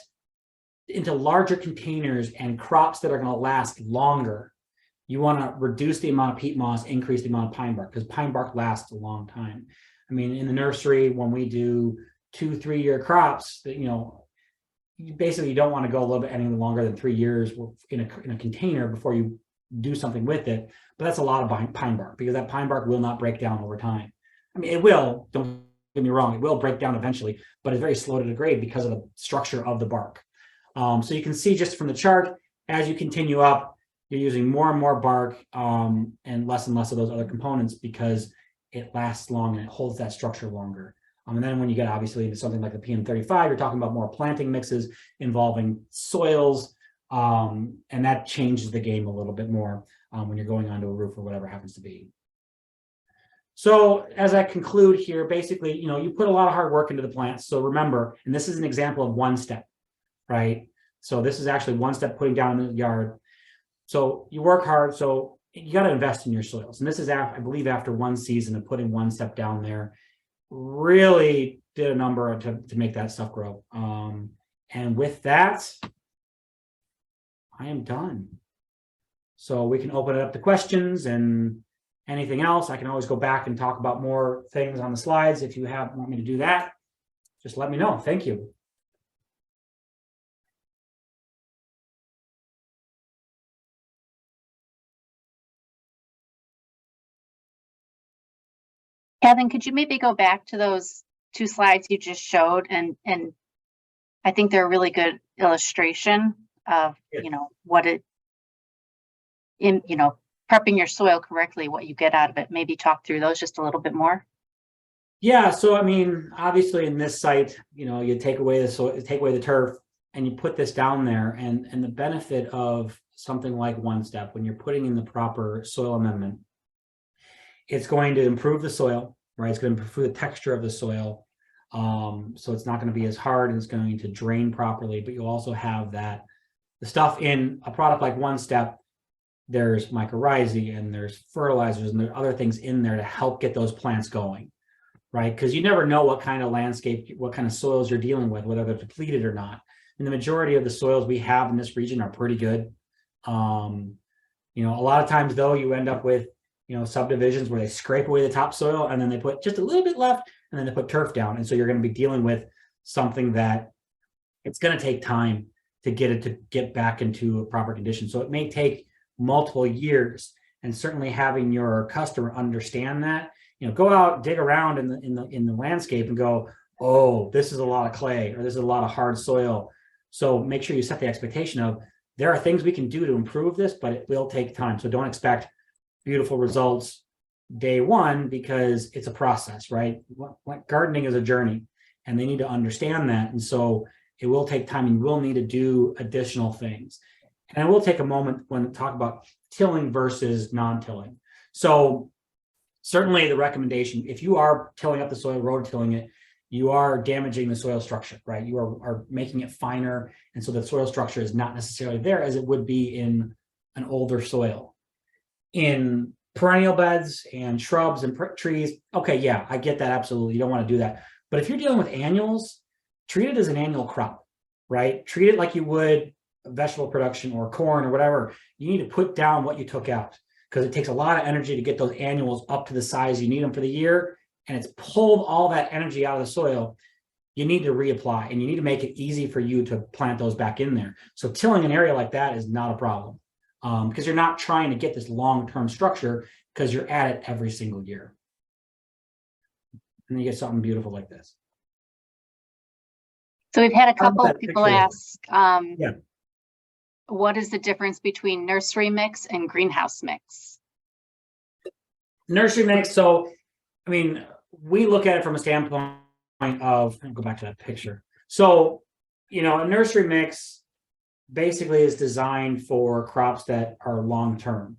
S2: into larger containers and crops that are going to last longer, you want to reduce the amount of peat moss, increase the amount of pine bark, because pine bark lasts a long time. I mean, in the nursery, when we do 2-3 year crops, that you basically don't want to go a little bit any longer than 3 years in a container before you do something with it. But that's a lot of pine bark, because that pine bark will not break down over time. I mean, it will, don't get me wrong, it will break down eventually, but it's very slow to degrade because of the structure of the bark. So you can see just from the chart, as you continue up, you're using more and more bark and less of those other components, because it lasts long and it holds that structure longer. And then when you get obviously into something like the PM35, you're talking about more planting mixes involving soils, and that changes the game a little bit more when you're going onto a roof or whatever happens to be. So as I conclude here, basically, you put a lot of hard work into the plants. So remember, and this is an example of one step, right? So this is actually one step putting down in the yard. So you work hard. So you got to invest in your soils. And this is, I believe, after one season of putting one step down there, really did a number to make that stuff grow. And with that, I am done. So we can open it up to questions and anything else. I can always go back and talk about more things on the slides. If you want me to do that, just let me know. Thank you.
S1: Kevin, could you maybe go back to those 2 slides you just showed? And I think they're a really good illustration of, what it, prepping your soil correctly, what you get out of it. Maybe talk through those just a little bit more.
S2: Yeah. So, I mean, obviously in this site, you take away the soil, take away the turf, and you put this down there. And the benefit of something like One Step, when you're putting in the proper soil amendment, it's going to improve the soil, right? It's going to improve the texture of the soil. So it's not going to be as hard, and it's going to drain properly, but you'll also have the stuff in a product like One Step. There's mycorrhizae and there's fertilizers and there are other things in there to help get those plants going, right? Because you never know what kind of landscape, what kind of soils you're dealing with, whether they're depleted or not. And the majority of the soils we have in this region are pretty good. A lot of times though, you end up with, subdivisions where they scrape away the topsoil and then they put just a little bit left and then they put turf down. And so you're going to be dealing with something that it's going to take time to get it to get back into a proper condition. So it may take multiple years, and certainly having your customer understand that, go out, dig around in the landscape and go, oh, this is a lot of clay, or this is a lot of hard soil. So make sure you set the expectation of, there are things we can do to improve this, but it will take time. So don't expect beautiful results day one, because it's a process, right? Gardening is a journey, and they need to understand that. And so it will take time, and you will need to do additional things. And I will take a moment when talk about tilling versus non-tilling. So certainly the recommendation, if you are tilling up the soil, rototilling it, you are damaging the soil structure, right? You are making it finer. And so the soil structure is not necessarily there as it would be in an older soil. In perennial beds and shrubs and trees, okay, yeah, I get that, absolutely. You don't want to do that. But if you're dealing with annuals, treat it as an annual crop, right? Treat it like you would vegetable production or corn or whatever. You need to put down what you took out, because it takes a lot of energy to get those annuals up to the size you need them for the year. And it's pulled all that energy out of the soil. You need to reapply, and you need to make it easy for you to plant those back in there. So tilling an area like that is not a problem, because you're not trying to get this long-term structure, because you're at it every single year. And you get something beautiful like this.
S1: So we've had a couple of people
S2: picture?
S1: ask,
S2: Yeah.
S1: what is the difference between nursery mix and greenhouse mix?
S2: Nursery mix. So, I mean, we look at it from a standpoint of, I'll go back to that picture. So, you know, a nursery mix basically is designed for crops that are long-term,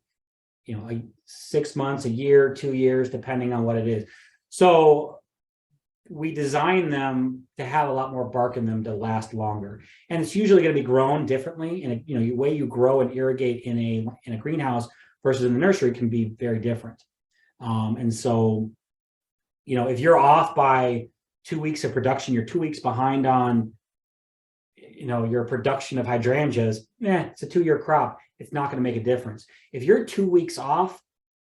S2: you know, 6 months, a year, 2 years, depending on what it is. So we design them to have a lot more bark in them to last longer. And it's usually going to be grown differently. And, you know, the way you grow and irrigate in a greenhouse versus in the nursery can be very different. And so, you know, if you're off by 2 weeks of production, you're 2 weeks behind on, you know, your production of hydrangeas, it's a 2-year crop. It's not going to make a difference. If you're 2 weeks off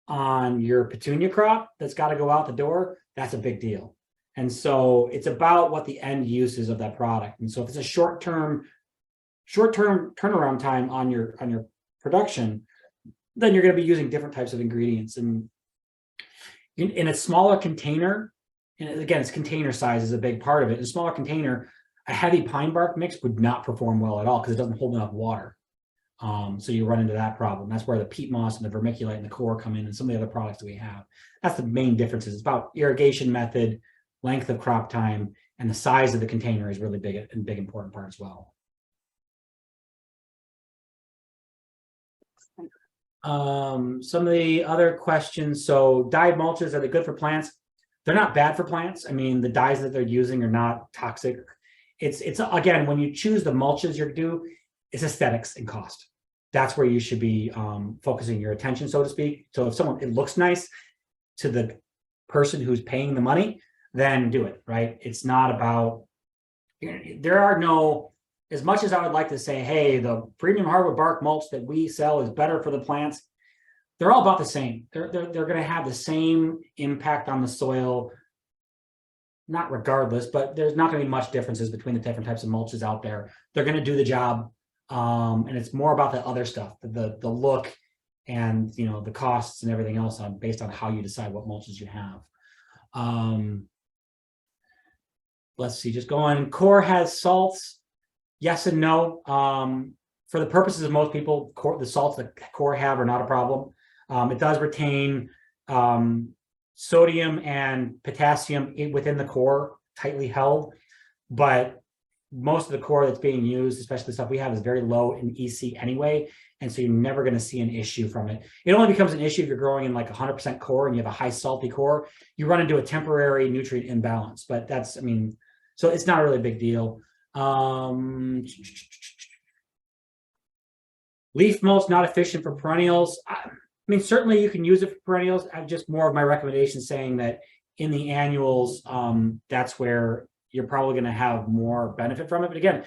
S2: on your petunia crop that's got to go out the door, that's a big deal. And so it's about what the end use is of that product. And so if it's a short-term turnaround time on your production, then you're going to be using different types of ingredients. And in a smaller container, and again, it's container size is a big part of it. In a smaller container, a heavy pine bark mix would not perform well at all because it doesn't hold enough water. So you run into that problem. That's where the peat moss and the vermiculite and the core come in, and some of the other products that we have. That's the main differences. It's about irrigation method, length of crop time, and the size of the container is really big important part as well. Some of the other questions. So dyed mulches, are they good for plants? They're not bad for plants. I mean, the dyes that they're using are not toxic. It's again, when you choose the mulches you're do, it's aesthetics and cost. That's where you should be focusing your attention, so to speak. So if it looks nice to the person who's paying the money, then do it, right? It's not about, there are no, as much as I would like to say, hey, the premium hardwood bark mulch that we sell is better for the plants, they're all about the same. They're going to have the same impact on the soil, not regardless, but there's not going to be much differences between the different types of mulches out there. They're going to do the job. And it's more about the other stuff, the look and, you know, the costs and everything else based on how you decide what mulches you have. Let's see, just going, core has salts. Yes and no. For the purposes of most people, the salts that core have are not a problem. It does retain sodium and potassium within the core, tightly held, but most of the core that's being used, especially the stuff we have, is very low in EC anyway, and so you're never going to see an issue from it. It only becomes an issue if you're growing in like 100% core and you have a high salty core. You run into a temporary nutrient imbalance, but that's, I mean, so it's not really a big deal. Leaf mulch not efficient for perennials. I mean, certainly you can use it for perennials. I'm just more of my recommendation saying that in the annuals, that's where you're probably going to have more benefit from it. But again,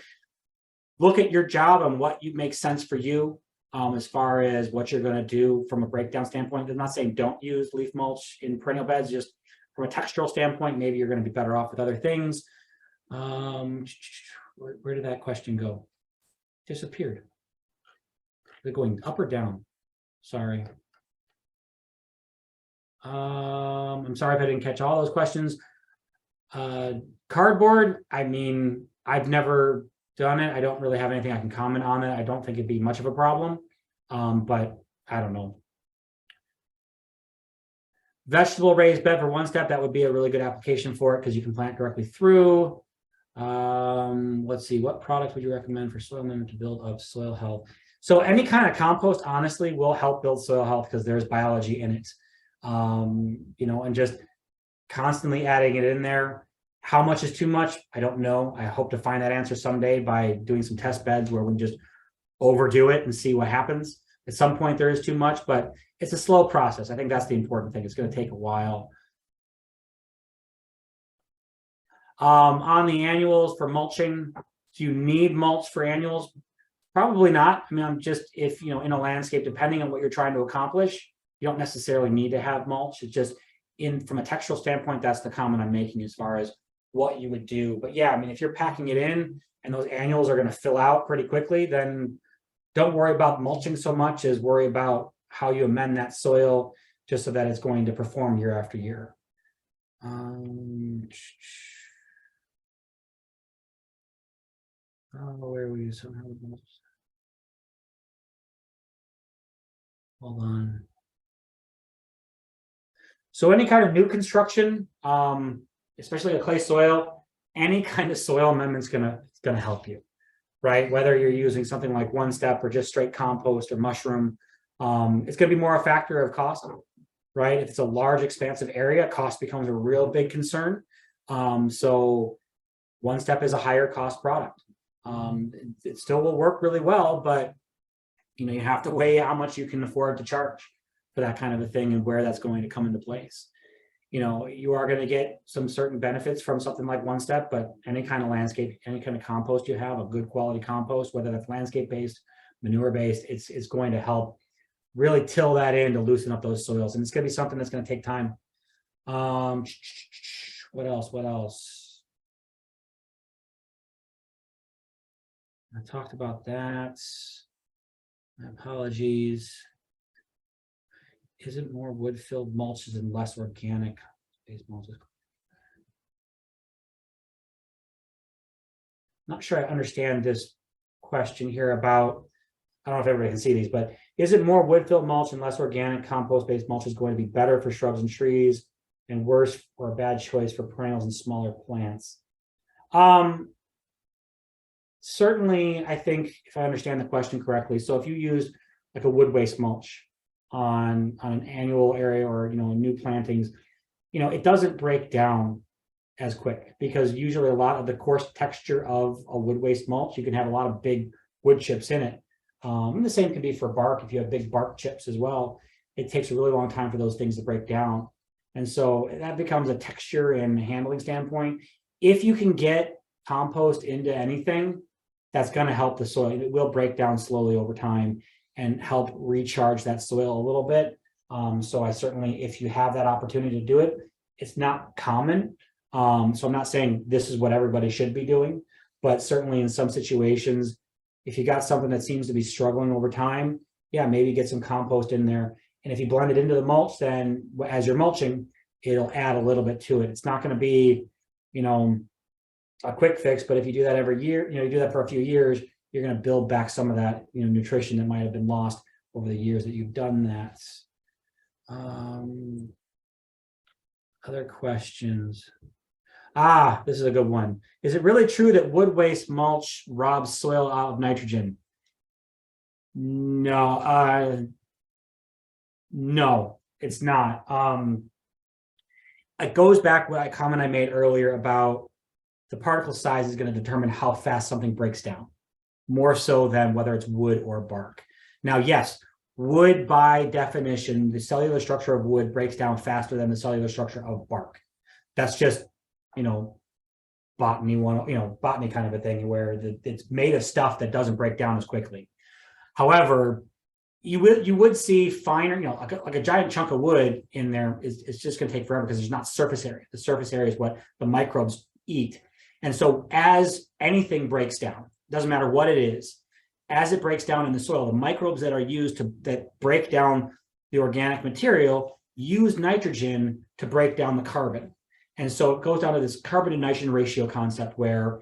S2: look at your job and what makes sense for you as far as what you're going to do from a breakdown standpoint. I'm not saying don't use leaf mulch in perennial beds, just from a textural standpoint, maybe you're going to be better off with other things. Where did that question go? Disappeared. They're going up or down? Sorry. I'm sorry if I didn't catch all those questions. Cardboard, I mean, I've never done it. I don't really have anything I can comment on it. I don't think it'd be much of a problem, but I don't know. Vegetable raised bed for one step, that would be a really good application for it because you can plant directly through. Let's see, what product would you recommend for soil management to build up soil health? So any kind of compost, honestly, will help build soil health because there's biology in it. You know, and just constantly adding it in there. How much is too much? I don't know. I hope to find that answer someday by doing some test beds where we just overdo it and see what happens. At some point there is too much, but it's a slow process. I think that's the important thing. It's going to take a while. On the annuals for mulching, do you need mulch for annuals? Probably not. I mean, I'm just, if, in a landscape, depending on what you're trying to accomplish, you don't necessarily need to have mulch. It's just from a textural standpoint, that's the comment I'm making as far as what you would do. But yeah, I mean, if you're packing it in and those annuals are going to fill out pretty quickly, then don't worry about mulching so much as worry about how you amend that soil just so that it's going to perform year after year. Where were you? Hold on. So any kind of new construction, especially a clay soil, any kind of soil amendment's gonna help you, right? Whether you're using something like One Step or just straight compost or mushroom, it's gonna be more a factor of cost, right? If it's a large, expansive area, cost becomes a real big concern. So One Step is a higher cost product. It still will work really well, but you have to weigh how much you can afford to charge for that kind of a thing and where that's going to come into place. You are going to get some certain benefits from something like One Step, but any kind of landscape, any kind of compost you have, a good quality compost, whether that's landscape based, manure based, it's going to help really till that in to loosen up those soils. And it's going to be something that's going to take time. What else? I talked about that. My apologies. Isn't more wood-filled mulches and less organic based mulches? Not sure I understand this question here about, I don't know if everybody can see these, but is it more wood-filled mulch and less organic compost-based mulch is going to be better for shrubs and trees and worse or a bad choice for perennials and smaller plants? Certainly, I think if I understand the question correctly, so if you use like a wood waste mulch on an annual area or new plantings, it doesn't break down as quick because usually a lot of the coarse texture of a wood waste mulch, you can have a lot of big wood chips in it. And the same can be for bark. If you have big bark chips as well, it takes a really long time for those things to break down. And so that becomes a texture and handling standpoint. If you can get compost into anything, that's going to help the soil. It will break down slowly over time and help recharge that soil a little bit. So I certainly, if you have that opportunity to do it, it's not common. So I'm not saying this is what everybody should be doing, but certainly in some situations, if you got something that seems to be struggling over time, yeah, maybe get some compost in there. And if you blend it into the mulch, then as you're mulching, it'll add a little bit to it. It's not going to be, a quick fix, but if you do that every year, you do that for a few years, you're going to build back some of that, nutrition that might have been lost over the years that you've done that. Other questions? This is a good one. Is it really true that wood waste mulch robs soil out of nitrogen? No, no, it's not. It goes back to what comment I made earlier about the particle size is going to determine how fast something breaks down, more so than whether it's wood or bark. Now, yes, wood by definition, the cellular structure of wood breaks down faster than the cellular structure of bark. That's just, botany botany kind of a thing where it's made of stuff that doesn't break down as quickly. However, you would see finer, like a giant chunk of wood in there it's just going to take forever because there's not surface area. The surface area is what the microbes eat. And so as anything breaks down, doesn't matter what it is, as it breaks down in the soil, the microbes that are used that break down the organic material use nitrogen to break down the carbon. And so it goes down to this carbon to nitrogen ratio concept where,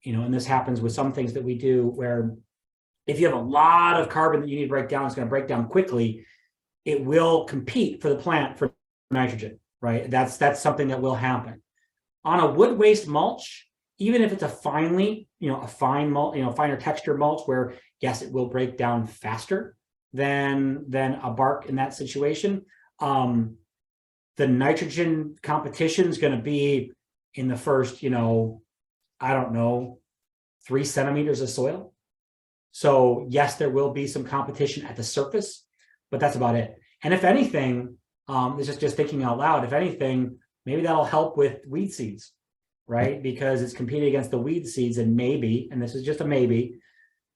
S2: and this happens with some things that we do where if you have a lot of carbon that you need to break down, it's going to break down quickly. It will compete for the plant for nitrogen, right? That's something that will happen. On a wood waste mulch, even if it's a finely, a fine mulch, finer texture mulch where, yes, it will break down faster than a bark in that situation. The nitrogen competition is going to be in the first, I don't know, 3 centimeters of soil. So yes, there will be some competition at the surface, but that's about it. And if anything, this is just thinking out loud, if anything, maybe that'll help with weed seeds, right? Because it's competing against the weed seeds, and maybe, and this is just a maybe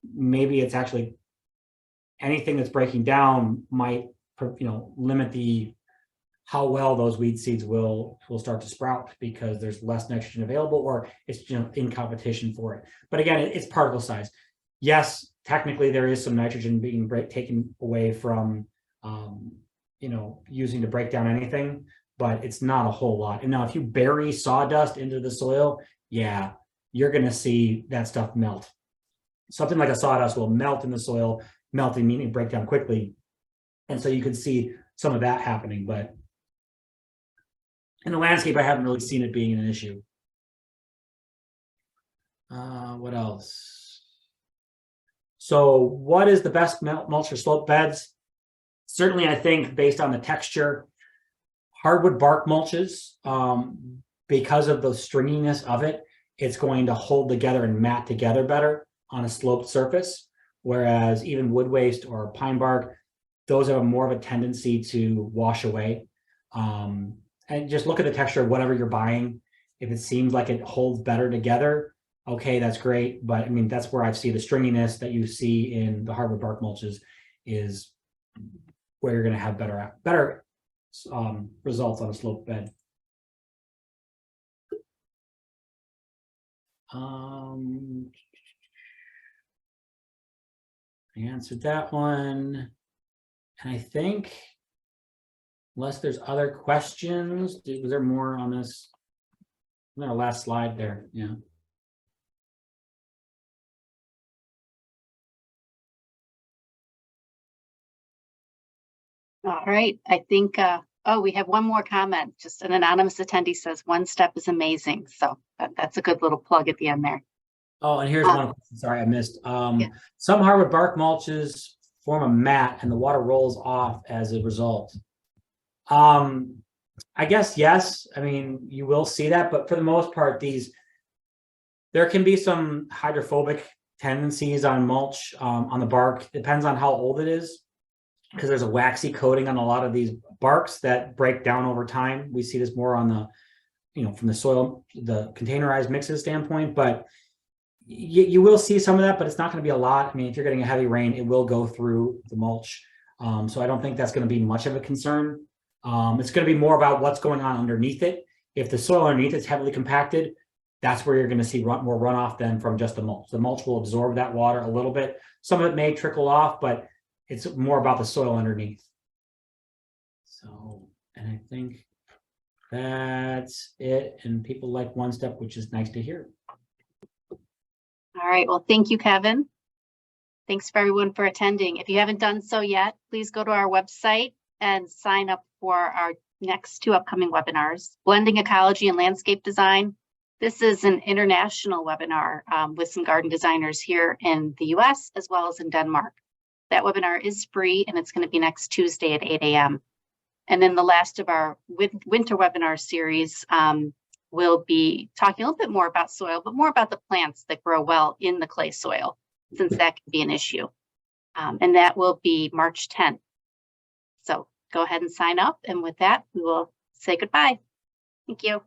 S2: it's actually anything that's breaking down might, limit how well those weed seeds will start to sprout, because there's less nitrogen available, or it's in competition for it. But again, it's particle size. Yes, technically there is some nitrogen being taken away from using to break down anything, but it's not a whole lot. And now if you bury sawdust into the soil, yeah, you're going to see that stuff melt. Something like a sawdust will melt in the soil, melting meaning break down quickly. And so you can see some of that happening, but in the landscape, I haven't really seen it being an issue. What else? So what is the best mulch for slope beds? Certainly, I think based on the texture, hardwood bark mulches, because of the stringiness of it, it's going to hold together and mat together better on a sloped surface. Whereas even wood waste or pine bark, those have more of a tendency to wash away. And just look at the texture of whatever you're buying. If it seems like it holds better together, okay, that's great. But I mean, that's where I see the stringiness that you see in the hardwood bark mulches is where you're going to have better results on a sloped bed. I answered that one. And I think, unless there's other questions, was there more on this? Our last slide there, yeah.
S1: All right, I think, we have one more comment. Just an anonymous attendee says, "One step is amazing." So that's a good little plug at the end there.
S2: Oh, and here's one question, sorry, I missed. Some hardwood bark mulches form a mat and the water rolls off as a result. I guess, yes. I mean, you will see that, but for the most part, there can be some hydrophobic tendencies on mulch, on the bark. Depends on how old it is, because there's a waxy coating on a lot of these barks that break down over time. We see this more on the, from the soil, the containerized mixes standpoint, but you will see some of that, but it's not going to be a lot. I mean, if you're getting a heavy rain, it will go through the mulch. So I don't think that's going to be much of a concern. It's going to be more about what's going on underneath it. If the soil underneath is heavily compacted, that's where you're going to see more runoff than from just the mulch. The mulch will absorb that water a little bit. Some of it may trickle off, but it's more about the soil underneath. So, and I think that's it. And people like one step, which is nice to hear.
S1: All right, well, thank you, Kevin. Thanks for everyone for attending. If you haven't done so yet, please go to our website and sign up for our next 2 upcoming webinars, Blending Ecology and Landscape Design. This is an international webinar with some garden designers here in the US as well as in Denmark. That webinar is free and it's going to be next Tuesday at 8 a.m. And then the last of our winter webinar series we'll be talking a little bit more about soil, but more about the plants that grow well in the clay soil, since that can be an issue. And that will be March 10th. So go ahead and sign up. And with that, we will say goodbye. Thank you.